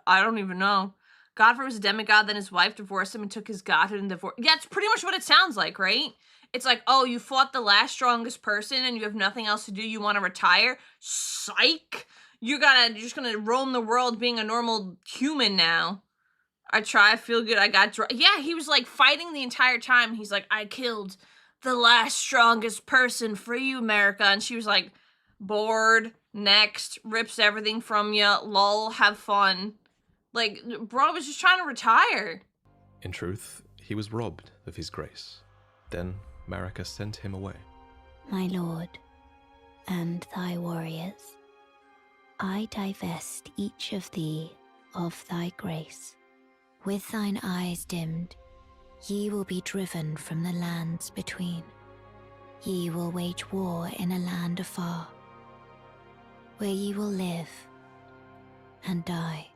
I don't even know. Godfrey was a demigod, then his wife divorced him and took his godhood and divorced. Yeah, it's pretty much what it sounds like, right? It's like, oh, you fought the last strongest person and you have nothing else to do. You want to retire? Psych! You're just gonna roam the world being a normal human now. I feel good, I got yeah, he was like fighting the entire time. He's like, I killed the last strongest person for you, Marika. And she was like, bored, next, rips everything from you, lol, have fun. Like, bro was just trying to retire. In truth, he was robbed of his grace. Then Marika sent him away. My lord, and thy warriors, I divest each of thee of thy grace. With thine eyes dimmed, ye will be driven from the lands between. Ye will wage war in a land afar, where ye will live and die.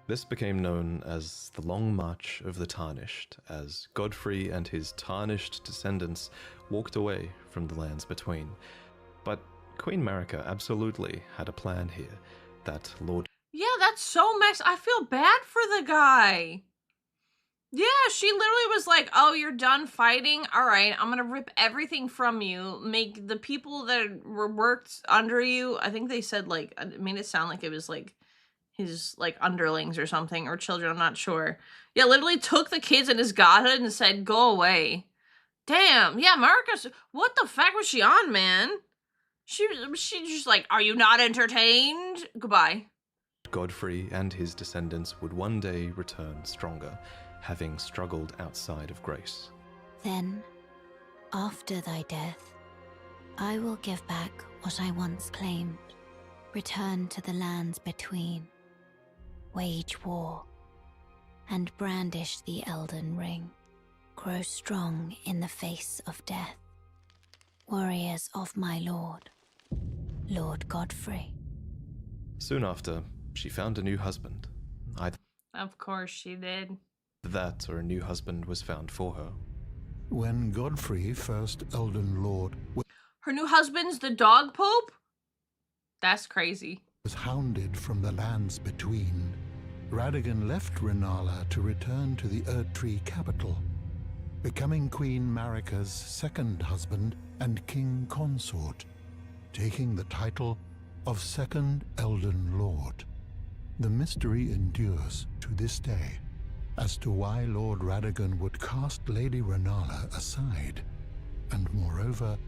This became known as the Long March of the Tarnished, as Godfrey and his tarnished descendants walked away from the lands between. But Queen Marika absolutely had a plan here, that Lord... Yeah, that's so messed. I feel bad for the guy. Yeah, she literally was like, oh, you're done fighting? All right, I'm gonna rip everything from you, make the people that were worked under you, I think they said, like, it made it sound like it was, like, his, like, underlings or something, or children, I'm not sure. Yeah, literally took the kids in his godhood and said, go away. Damn, yeah, Marika, what the fuck was she on, man? She just like, are you not entertained? Goodbye. Godfrey and his descendants would one day return stronger, having struggled outside of grace. Then, after thy death, I will give back what I once claimed, return to the lands between, wage war, and brandish the Elden Ring, grow strong in the face of death. Warriors of my lord, Lord Godfrey. Soon after, she found a new husband. Either Of course she did. that or a new husband was found for her. When Godfrey, first Elden Lord, Her new husband's the dog pope? That's crazy. was hounded from the lands between, Radagon left Rennala to return to the Erdtree capital, becoming Queen Marika's second husband and king consort, taking the title of Second Elden Lord. The mystery endures to this day as to why Lord Radagon would cast Lady Rennala aside, and moreover,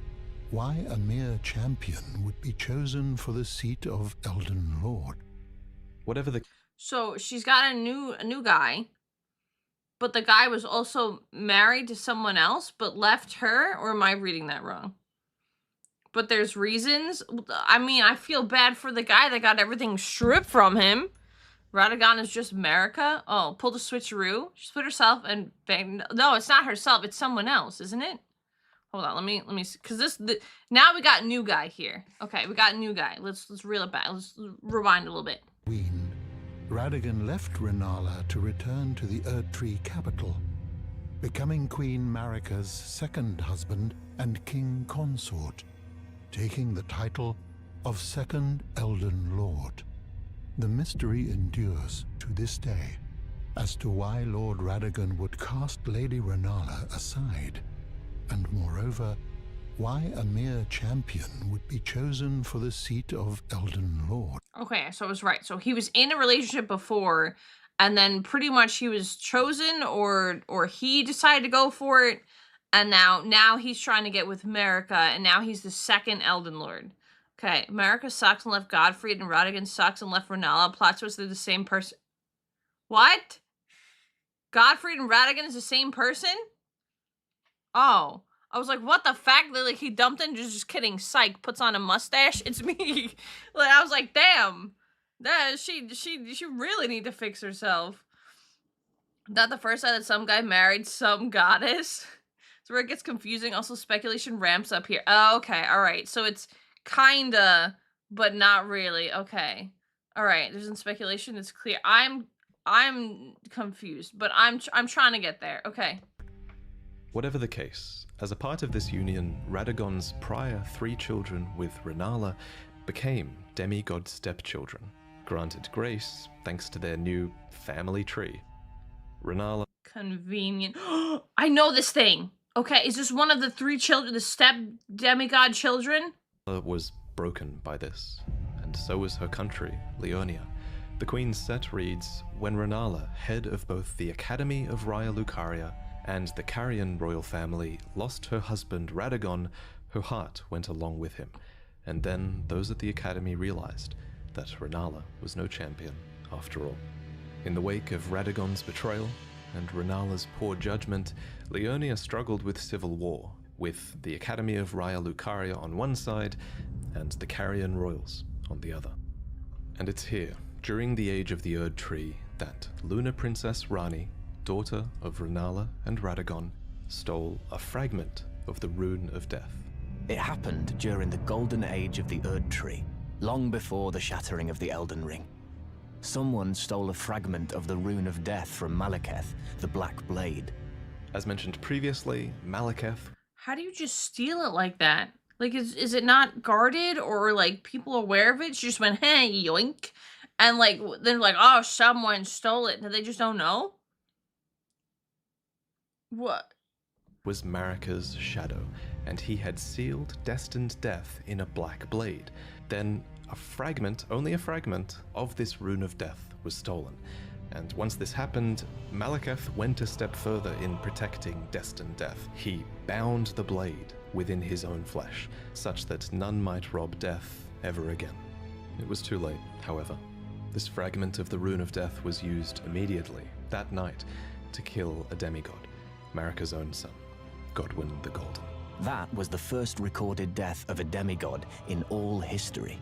why a mere champion would be chosen for the seat of Elden Lord. Whatever the So she's got a new guy, but the guy was also married to someone else, but left her, or am I reading that wrong? But there's reasons. I mean, I feel bad for the guy that got everything stripped from him. Radagon is just Marika. Oh, pulled a switcheroo. She split herself and banged. No, it's not herself. It's someone else, isn't it? Hold on. Let me see. Because now we got new guy here. Okay, we got new guy. Let's reel it back. Let's rewind a little bit. Queen, Radagon left Rennala to return to the Erdtree capital, becoming Queen Marika's second husband and king consort, taking the title of Second Elden Lord. The mystery endures to this day as to why Lord Radagon would cast Lady Rennala aside, and moreover, why a mere champion would be chosen for the seat of Elden Lord. Okay, so I was right. So he was in a relationship before, and then pretty much he was chosen, or he decided to go for it, and now he's trying to get with Marika, and now he's the second Elden Lord. Okay, Marika sucks and left Godfrey, and Radagon sucks and left Renala. Plot twist, they're the same person. What? Godfrey and Radagon is the same person? Oh. I was like, what the fact that like he dumped in? Just kidding. Psych. Puts on a mustache. It's me. Like I was like, damn. That she really need to fix herself. That the first time that some guy married some goddess. It's where it gets confusing. Also, speculation ramps up here. Oh, okay. All right. So it's kinda, but not really. Okay. All right. There's in speculation. It's clear. I'm confused, but I'm trying to get there. Okay. Whatever the case, as a part of this union, Radagon's prior 3 children with Renala became demigod stepchildren, granted grace thanks to their new family tree. Renala... Convenient. I know this thing! Okay, is this one of the 3 children, the step demigod children? ...was broken by this, and so was her country, Leonia. The Queen's set reads, when Renala, head of both the Academy of Raya Lucaria and the Carian royal family, lost her husband Radagon, her heart went along with him. And then those at the Academy realized that Renala was no champion after all. In the wake of Radagon's betrayal and Renala's poor judgment, Leonia struggled with civil war, with the Academy of Raya Lucaria on one side and the Carian royals on the other. And it's here, during the age of the Erdtree, that Lunar Princess Rani, daughter of Renala and Radagon, stole a fragment of the Rune of Death. It happened during the golden age of the Erdtree, long before the shattering of the Elden Ring. Someone stole a fragment of the Rune of Death from Malekith, the Black Blade. As mentioned previously, Malekith... How do you just steal it like that? Like, is it not guarded, or like people aware of it? She just went, hey, yoink. And like, they're like, oh, someone stole it. And they just don't know? What? Was Marika's shadow, and he had sealed destined death in a black blade. Then a fragment, only a fragment, of this Rune of Death was stolen. And once this happened, Malekith went a step further in protecting destined death. He bound the blade within his own flesh, such that none might rob death ever again. It was too late, however. This fragment of the Rune of Death was used immediately, that night, to kill a demigod, Marika's own son, Godwyn the Golden. That was the first recorded death of a demigod in all history,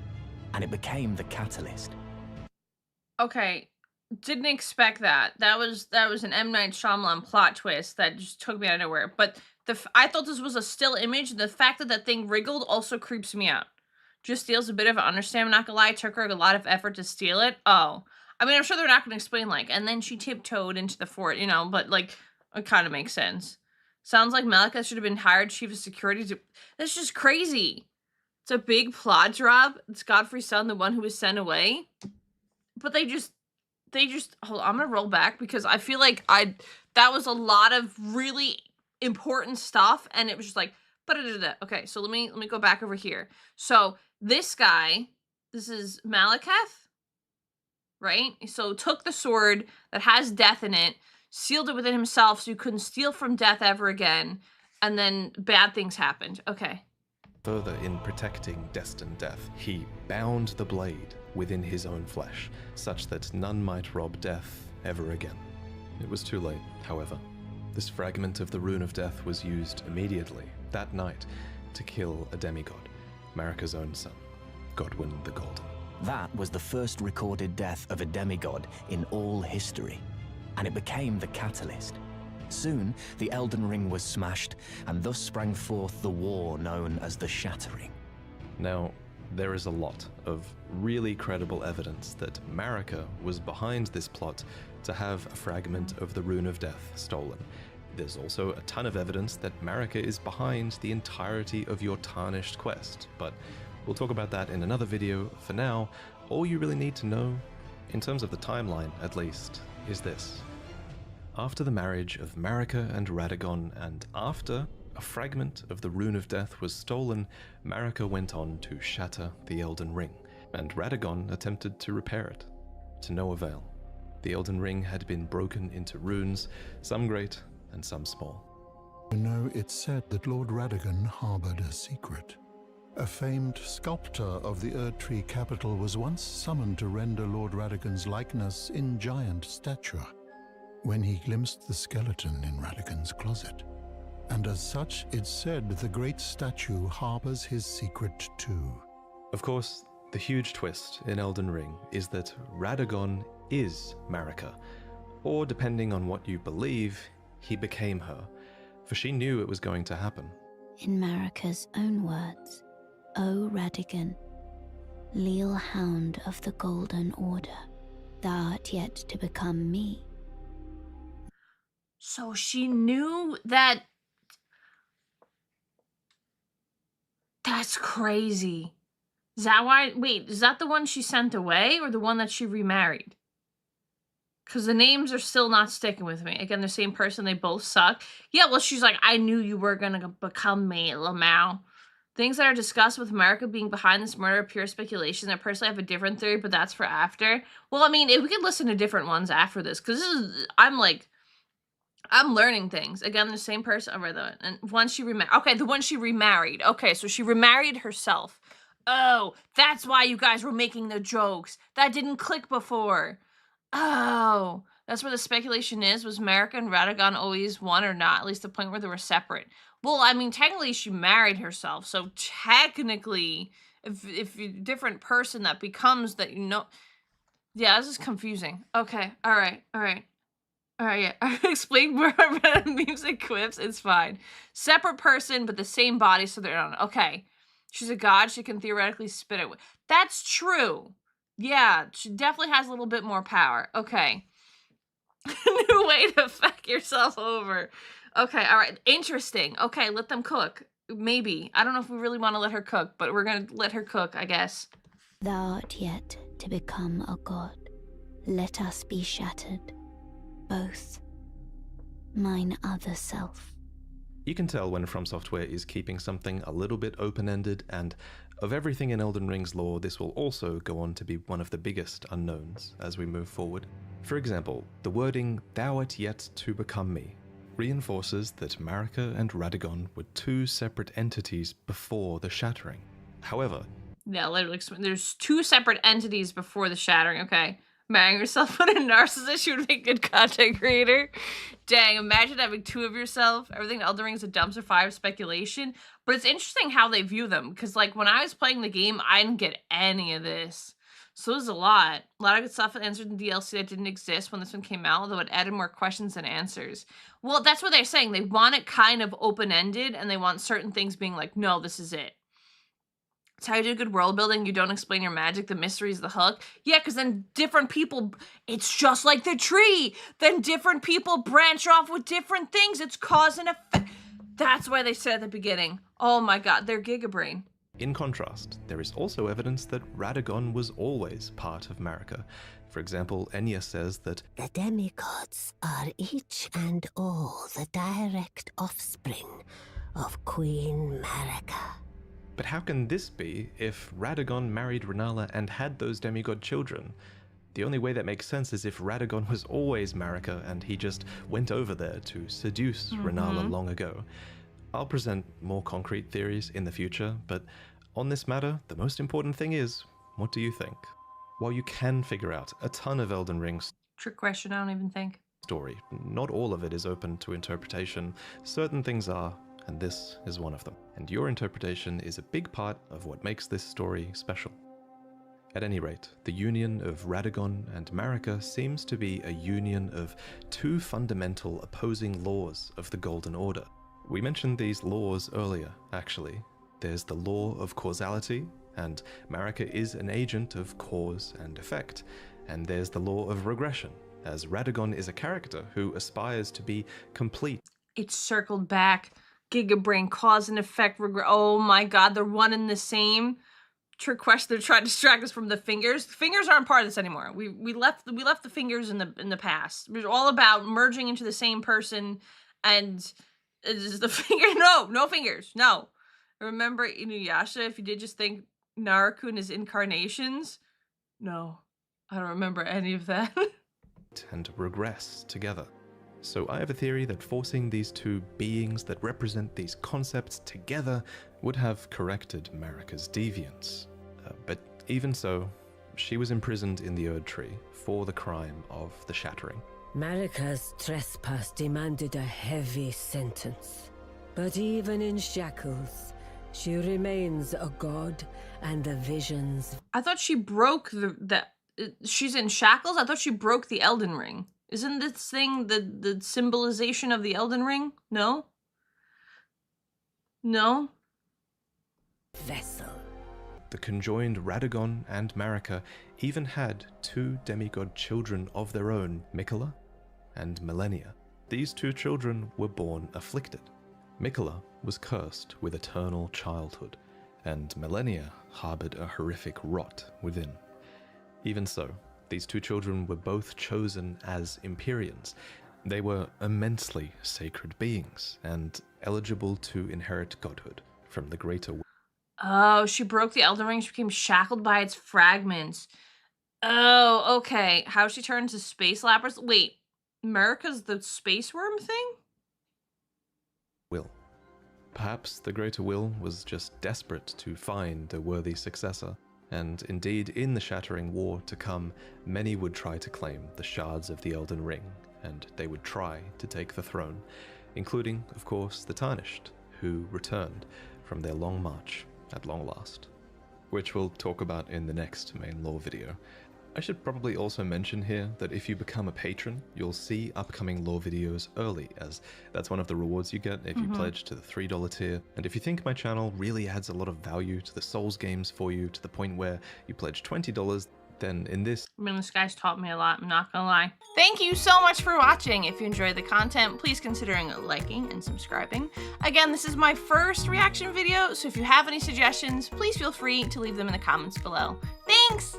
and it became the catalyst. Okay, didn't expect that. That was an M. Night Shyamalan plot twist that just took me out of nowhere. But I thought this was a still image. The fact that that thing wriggled also creeps me out. Just steals a bit of it. Understand, I'm not gonna lie, it took her a lot of effort to steal it. Oh. I mean, I'm sure they're not gonna explain, like, and then she tiptoed into the fort, you know, but, like, it kind of makes sense. Sounds like Malekith should have been hired chief of security to... That's just crazy. It's a big plot drop. It's Godfrey's son, the one who was sent away. But they just... Hold on, I'm gonna roll back because I feel like that was a lot of really important stuff, and it was just like... Okay, so let me go back over here. So, this guy, this is Malekith, right? So, took the sword that has death in it, sealed it within himself so you couldn't steal from death ever again, and then bad things happened. Okay. Further in protecting destined death, he bound the blade within his own flesh, such that none might rob death ever again. It was too late, however. This fragment of the Rune of Death was used immediately, that night, to kill a demigod, Marika's own son, Godwyn the Golden. That was the first recorded death of a demigod in all history, and it became the catalyst. Soon, the Elden Ring was smashed, and thus sprang forth the war known as the Shattering. Now, there is a lot of really credible evidence that Marika was behind this plot to have a fragment of the Rune of Death stolen. There's also a ton of evidence that Marika is behind the entirety of your tarnished quest, but we'll talk about that in another video. For now, all you really need to know, in terms of the timeline at least, is this. After the marriage of Marika and Radagon, and after a fragment of the Rune of Death was stolen, Marika went on to shatter the Elden Ring, and Radagon attempted to repair it, to no avail. The Elden Ring had been broken into runes, some great and some small. You know, it's said that Lord Radagon harbored a secret. A famed sculptor of the Erdtree capital was once summoned to render Lord Radagon's likeness in giant stature, when he glimpsed the skeleton in Radagon's closet. And as such, it's said the great statue harbors his secret too. Of course, the huge twist in Elden Ring is that Radagon is Marika, or depending on what you believe, he became her, for she knew it was going to happen. In Marika's own words, O Radagon, leal hound of the Golden Order, thou art yet to become me. So she knew that. That's crazy. Is that why? Wait, is that the one she sent away or the one that she remarried? Because the names are still not sticking with me. Again, the same person, they both suck. Yeah, well, she's like, I knew you were going to become me, Lamau. Things that are discussed with Marika being behind this murder are pure speculation. I personally have a different theory, but that's for after. Well, I mean, if we could listen to different ones after this, because this is, I'm learning things. Again, the same person. I read that. And once she remarried. Okay, the one she remarried. Okay, so she remarried herself. Oh, that's why you guys were making the jokes. That didn't click before. Oh, that's where the speculation is. Was Marika and Radagon always one or not? At least the point where they were separate. Well, I mean, technically she married herself. So technically, if you're a different person that becomes that, you know. Yeah, this is confusing. Okay, all right. Yeah, I explained more about memes and quips. It's fine. Separate person, but the same body, so they're on. Okay. She's a god. She can theoretically spit it. That's true. Yeah, she definitely has a little bit more power. Okay. New way to fuck yourself over. Okay, all right. Interesting. Okay, let them cook. Maybe. I don't know if we really want to let her cook, but we're going to let her cook, I guess. Thou art yet to become a god. Let us be shattered. Both. Mine other self. You can tell when From Software is keeping something a little bit open-ended, and of everything in Elden Ring's lore, this will also go on to be one of the biggest unknowns as we move forward. For example, the wording, thou art yet to become me, reinforces that Marika and Radagon were two separate entities before the Shattering. However... Yeah, literally, there's two separate entities before the Shattering, okay? Marrying yourself with a narcissist, you would make a good content creator. Dang, imagine having two of yourself. Everything in Elden Ring is a dumpster fire of speculation. But it's interesting how they view them. Because, like, when I was playing the game, I didn't get any of this. So there's a lot. A lot of good stuff answered in DLC that didn't exist when this one came out, although it added more questions than answers. Well, that's what they're saying. They want it kind of open-ended, and they want certain things being like, no, this is it. It's how you do good world building. You don't explain your magic. The mystery is the hook. Yeah, because then different people, it's just like the tree. Then different people branch off with different things. It's cause and effect. That's why they said at the beginning, oh my god, they're gigabrain. In contrast, there is also evidence that Radagon was always part of Marika. For example, Enya says that the demigods are each and all the direct offspring of Queen Marika. But how can this be if Radagon married Renala and had those demigod children? The only way that makes sense is if Radagon was always Marika and he just went over there to seduce Renala long ago. I'll present more concrete theories in the future, but on this matter, the most important thing is, what do you think? While you can figure out a ton of Elden Ring's trick question, I don't even think. Story, not all of it is open to interpretation. Certain things are, and this is one of them. And your interpretation is a big part of what makes this story special. At any rate, the union of Radagon and Marika seems to be a union of two fundamental opposing laws of the Golden Order. We mentioned these laws earlier, actually. There's the law of causality, and Marika is an agent of cause and effect. And there's the law of regression, as Radagon is a character who aspires to be complete. It's circled back. Gigabrain, cause and effect, oh my god, they're one and the same. Trick question, they're trying to distract us from the fingers. The fingers aren't part of this anymore. We left the fingers in the past. It was all about merging into the same person, and it's the finger. No fingers. No. Remember Inuyasha? If you did just think Naruto and his incarnations. No, I don't remember any of that. and regress together. So I have a theory that forcing these two beings that represent these concepts together would have corrected Marika's deviance. But even so, she was imprisoned in the Erdtree for the crime of the Shattering. Marika's trespass demanded a heavy sentence. But even in shackles, she remains a god, and the visions... I thought she broke she's in shackles? I thought she broke the Elden Ring. Isn't this thing the symbolization of the Elden Ring? No? No? Vessel. The conjoined Radagon and Marika even had two demigod children of their own, Mikola and Millennia. These two children were born afflicted. Mikola was cursed with eternal childhood, and Millennia harbored a horrific rot within. Even so, these two children were both chosen as Empyreans. They were immensely sacred beings, and eligible to inherit godhood from the greater will. Oh, she broke the Elden Ring. She became shackled by its fragments. Oh, okay. How she turned to space lappers? Wait, Marika's the space worm thing? Perhaps the greater will was just desperate to find a worthy successor, and indeed in the Shattering War to come, many would try to claim the shards of the Elden Ring, and they would try to take the throne, including, of course, the Tarnished, who returned from their long march at long last, which we'll talk about in the next main lore video. I should probably also mention here that if you become a patron, you'll see upcoming lore videos early, as that's one of the rewards you get if you pledge to the $3 tier. And if you think my channel really adds a lot of value to the Souls games for you to the point where you pledge $20, then in this... I mean, this guy's taught me a lot, I'm not gonna lie. Thank you so much for watching. If you enjoyed the content, please consider liking and subscribing. Again, this is my first reaction video, so if you have any suggestions, please feel free to leave them in the comments below. Thanks!